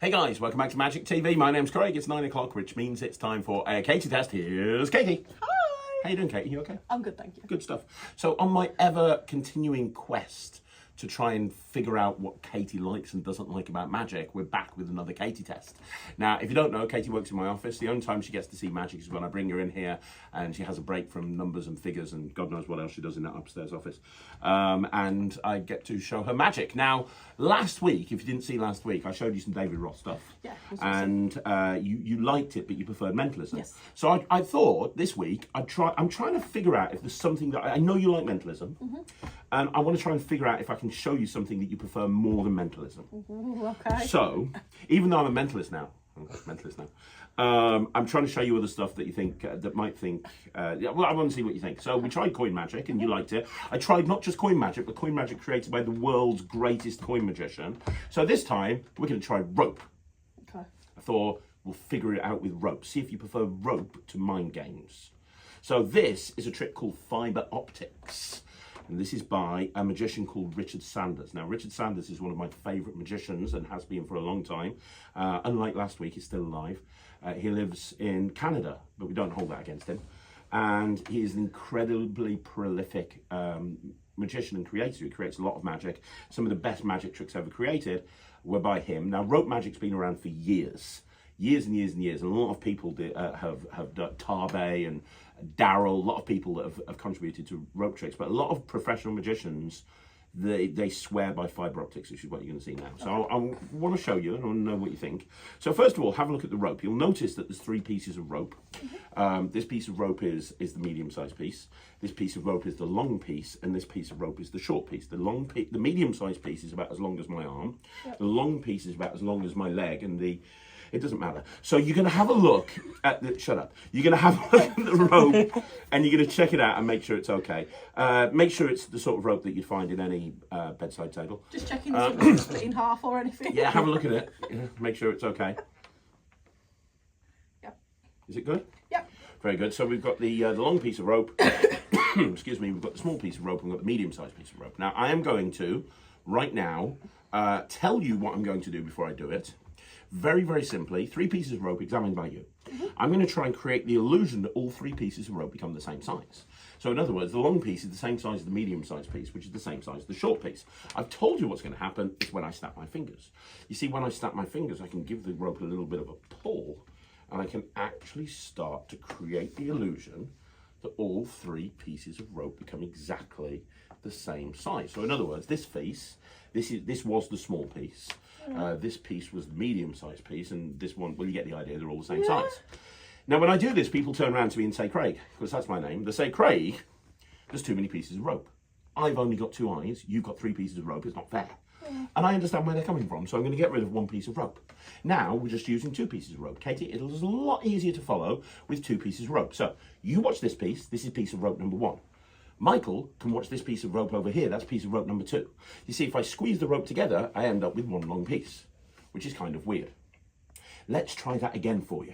Hey guys, welcome back to Magic TV. My name's Craig. It's 9 o'clock, which means it's time for a Katie test. Here's Katie. Hi. How you doing, Katie? You okay? I'm good, thank you. Good stuff. So on my ever-continuing quest to try and figure out what Katie likes and doesn't like about magic, we're back with another Katie test. Now, if you don't know, Katie works in my office. The only time she gets to see magic is when I bring her in here and she has a break from numbers and figures and God knows what else she does in that upstairs office. And I get to show her magic. Now, last week, if you didn't see last week, I showed you some David Ross stuff. Yeah. And you liked it, but you preferred mentalism. Yes. So I thought this week, I'm trying to figure out if there's something that, I know you like mentalism, and I want to try and figure out if I can show you something that you prefer more than mentalism. Ooh, okay. So, even though I'm a mentalist now, I'm trying to show you other stuff that you think, that might think, yeah, well, I want to see what you think. So we tried coin magic and you liked it. I tried not just coin magic, but coin magic created by the world's greatest coin magician. So this time, we're going to try rope. Okay. I thought we'll figure it out with rope. See if you prefer rope to mind games. So this is a trick called fiber optics. And this is by a magician called Richard Sanders. Now, Richard Sanders is one of my favourite magicians and has been for a long time. Unlike last week, he's still alive. He lives in Canada, but we don't hold that against him. And he is an incredibly prolific magician and creator. He creates a lot of magic. Some of the best magic tricks ever created were by him. Now, rope magic's been around for years. Years and years and years, and a lot of people have done Tarbay and Daryl. A lot of people that have contributed to rope tricks, but a lot of professional magicians they swear by fiber optics, which is what you're going to see now. So I want to show you, and I want to know what you think. So first of all, have a look at the rope. You'll notice that there's 3 pieces of rope. This piece of rope is the medium-sized piece. This piece of rope is the long piece, and this piece of rope is the short piece. The medium-sized piece is about as long as my arm. Yep. The long piece is about as long as my leg, and it doesn't matter. So you're going to have a look at the... Shut up. You're going to have a look at the rope and you're going to check it out and make sure it's okay. Make sure it's the sort of rope that you'd find in any bedside table. Just checking it's not split in half or anything. Yeah, have a look at it. Yeah, make sure it's okay. Yep. Is it good? Yep. Very good. So we've got the long piece of rope. Excuse me. We've got the small piece of rope and we've got the medium-sized piece of rope. Now, I am going to, right now, tell you what I'm going to do before I do it. Very, very simply, 3 pieces of rope examined by you. I'm going to try and create the illusion that all 3 pieces of rope become the same size. So in other words, the long piece is the same size as the medium-sized piece, which is the same size as the short piece. I've told you what's going to happen is when I snap my fingers. You see, when I snap my fingers, I can give the rope a little bit of a pull, and I can actually start to create the illusion that all 3 pieces of rope become exactly the same size. So in other words, this piece, this was the small piece. This piece was the medium-sized piece, and this one, well, you get the idea, they're all the same size. Now, when I do this, people turn around to me and say, Craig, because that's my name, they say, Craig, there's too many pieces of rope. I've only got 2 eyes, you've got 3 pieces of rope, it's not fair. And I understand where they're coming from, so I'm going to get rid of 1 piece of rope. Now, we're just using 2 pieces of rope. Katie, it'll be a lot easier to follow with 2 pieces of rope. So, you watch this piece is piece of rope number 1. Michael can watch this piece of rope over here. That's piece of rope number 2. You see, if I squeeze the rope together, I end up with 1 long piece, which is kind of weird. Let's try that again for you.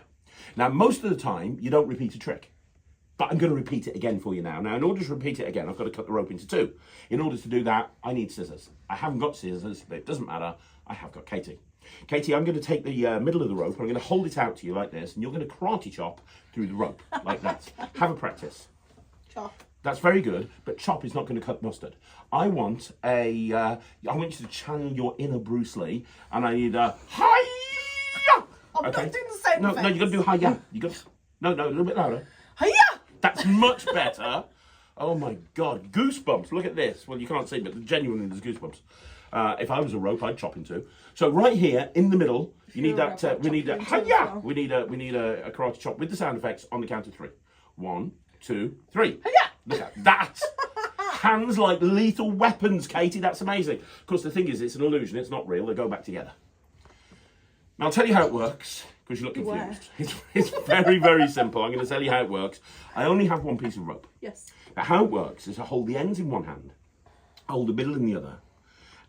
Now, most of the time, you don't repeat a trick, but I'm going to repeat it again for you now. Now, in order to repeat it again, I've got to cut the rope into 2. In order to do that, I need scissors. I haven't got scissors, but it doesn't matter. I have got Katie. Katie, I'm going to take the middle of the rope, and I'm going to hold it out to you like this, and you're going to karate chop through the rope like that. Have a practice. Chop. That's very good, but chop is not going to cut mustard. I want you to channel your inner Bruce Lee, and I need a hi-ya! I'm not doing the same No, effects. no, you got to do hi-ya. You got no, a little bit louder. Hi-ya! That's much better. Oh my God, goosebumps! Look at this. Well, you can't see, but genuinely, there's goosebumps. If I was a rope, I'd chop in 2. So right here in the middle, you need that. We need a hi-ya. We need a karate chop with the sound effects on the count of 3. 1, 2, 3. Hi-ya! Look at that. Hands like lethal weapons, Katie. That's amazing. Of course, the thing is, it's an illusion. It's not real. They go back together. Now, I'll tell you how it works, because you look confused. It's very, very simple. I'm going to tell you how it works. I only have 1 piece of rope. Yes. Now, how it works is I hold the ends in one hand, I hold the middle in the other,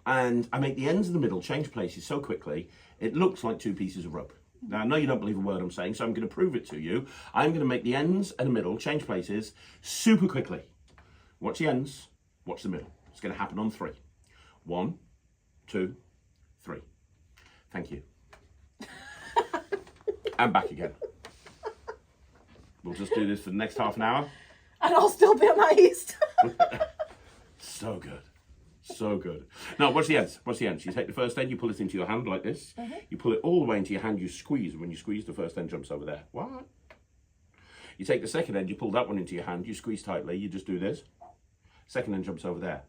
and I make the ends of the middle change places so quickly, it looks like 2 pieces of rope. Now, I know you don't believe a word I'm saying, so I'm going to prove it to you. I'm going to make the ends and the middle change places super quickly. Watch the ends, watch the middle. It's going to happen on 3. 1, 2, 3. Thank you. And back again. We'll just do this for the next half an hour. And I'll still be amazed. So good. So good. Now, watch the ends. Watch the ends. You take the first end, you pull it into your hand like this. You pull it all the way into your hand, you squeeze. And when you squeeze, the first end jumps over there. What? You take the second end, you pull that one into your hand, you squeeze tightly, you just do this. Second end jumps over there.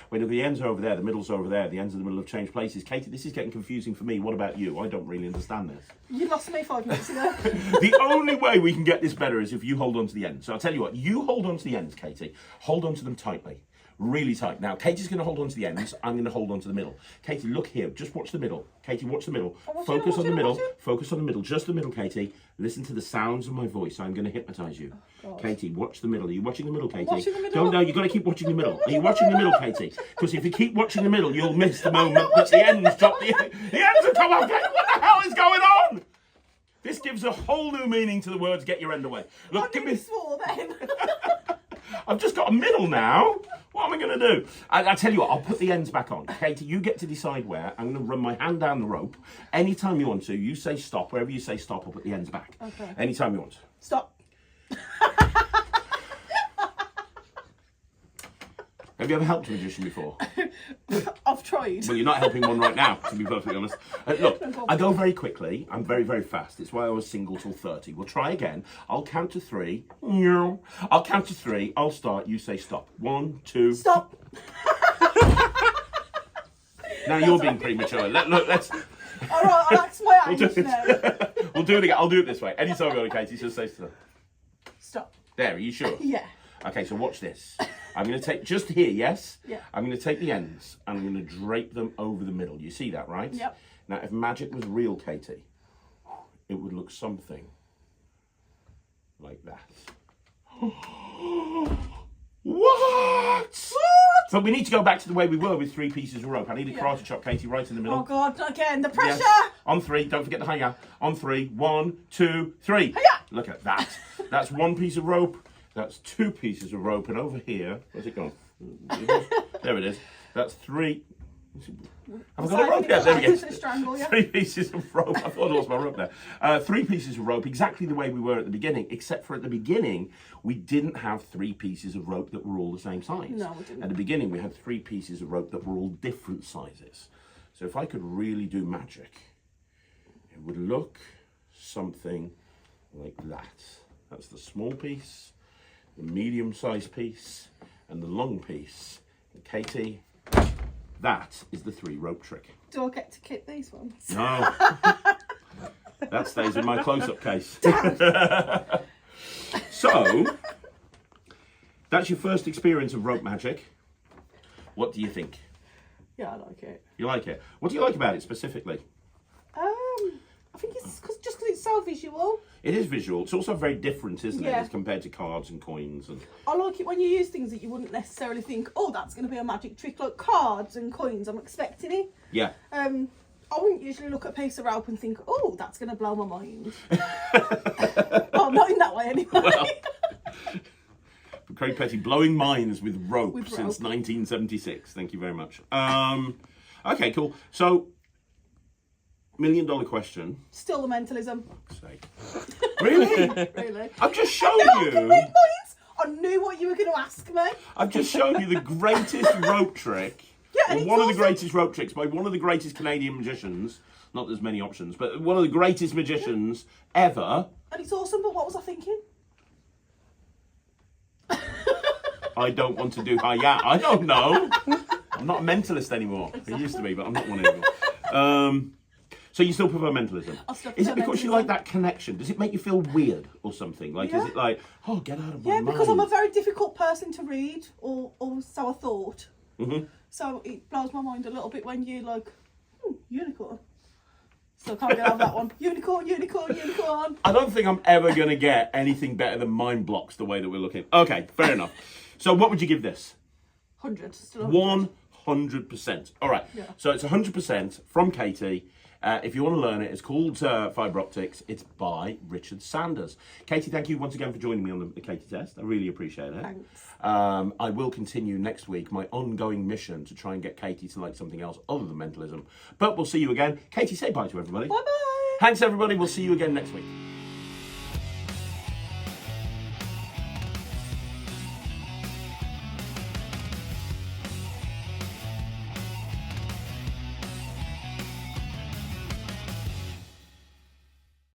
When the ends are over there, the middle's over there, the ends of the middle have changed places. Katie, this is getting confusing for me. What about you? I don't really understand this. You lost me 5 minutes ago. The only way we can get this better is if you hold on to the ends. So I'll tell you what, you hold on to the ends, Katie. Hold on to them tightly. Really tight. Now, Katie's going to hold on to the ends. I'm going to hold on to the middle. Katie, look here. Just watch the middle. Katie, watch the middle. Focus on the middle. Focus on the middle. Just the middle, Katie. Listen to the sounds of my voice. I'm going to hypnotise you. Katie, watch the middle. Are you watching the middle, Katie? Watching the middle. No, you've got to keep watching the middle. Are you watching the middle, Katie? Because if you keep watching the middle, you'll miss the moment that the ends drop. The ends have come off. What the hell is going on? This gives a whole new meaning to the words "get your end away." Look, give me. Swore then. I've just got a middle now. What am I going to do? I tell you what, I'll put the ends back on. Katie, you get to decide where. I'm going to run my hand down the rope. Anytime you want to, you say stop. Wherever you say stop, I'll put the ends back. Okay. Anytime you want. Stop. Have you ever helped a magician before? I've tried. Well, you're not helping one right now, to be perfectly honest. Look, I go very quickly. I'm very, very fast. It's why I was single till 30. We'll try again. I'll count to 3. I'll count to 3. I'll start. You say stop. 1, 2. Stop. Now you're being premature. Let's. All right, that's my age now. We'll do it again. I'll do it this way. Anytime you want to, Katie, just say stop. Stop. There, are you sure? Yeah. Okay, so watch this. I'm going to take, just here, yes? Yeah. I'm going to take the ends and I'm going to drape them over the middle. You see that, right? Yep. Now, if magic was real, Katie, it would look something like that. What? But we need to go back to the way we were with 3 pieces of rope. I need a karate chop, Katie, right in the middle. Oh, God, again, the pressure. Yes. On 3, don't forget the hiya. On 3, 1, 2, 3. Hiya. Look at that. That's 1 piece of rope. That's 2 pieces of rope. And over here, where's it gone? There it is. That's 3. Have I got a rope? Yeah, there we go. Strangle, yeah. 3 pieces of rope. I thought I lost my rope there. 3 pieces of rope, exactly the way we were at the beginning, except for at the beginning, we didn't have 3 pieces of rope that were all the same size. No, we didn't. At the beginning, we had 3 pieces of rope that were all different sizes. So if I could really do magic, it would look something like that. That's the small piece, the medium-sized piece, and the long piece. And Katie, that is the 3 rope trick. Do I get to keep these ones? No. That stays in my close-up case. So, that's your first experience of rope magic. What do you think? Yeah, I like it. You like it? What do you like about it specifically? I think it's just because it's so visual. It is visual. It's also very different, isn't it, Yeah. as compared to cards and coins and. I like it when you use things that you wouldn't necessarily think, oh, that's going to be a magic trick, like cards and coins. I'm expecting it. Yeah. I wouldn't usually look at a piece of rope and think, oh, that's going to blow my mind. Oh, not in that way anyway. Well, Craig Petty blowing minds with rope With since rope. 1976. Thank you very much. Okay, cool. So, $1 million question. Still the mentalism. Fuck's sake. Really? Really. I've just shown I you. can read minds. I knew what you were going to ask me. I've just shown you the greatest rope trick. Yeah, and Or it's one of the awesome. greatest rope tricks by one of the greatest Canadian magicians. Not there's many options, but one of the greatest magicians ever. And it's awesome, but what was I thinking? I don't want to do hi-ya. I don't know. I'm not a mentalist anymore. I used to be, but I'm not one anymore. So you still prefer mentalism? I still Is it prefer because you mentalism. like that connection? Does it make you feel weird or something? Like, is Yeah. it like, oh, get out of my Yeah, mind? because I'm a very difficult person to read, or so I thought. Mhm. So it blows my mind a little bit when you like, unicorn. So I can't get out of that one. Unicorn, unicorn, unicorn. I don't think I'm ever going to get anything better than mind blocks the way that we're looking. Okay, fair enough. So what would you give this? 100. Still 100. 100%. All right. Yeah. So it's 100% from Katie. If you want to learn it, it's called Fibre Optics. It's by Richard Sanders. Katie, thank you once again for joining me on the Katie test. I really appreciate it. Thanks. I will continue next week my ongoing mission to try and get Katie to like something else other than mentalism. But we'll see you again. Katie, say bye to everybody. Bye bye. Thanks, everybody. We'll see you again next week.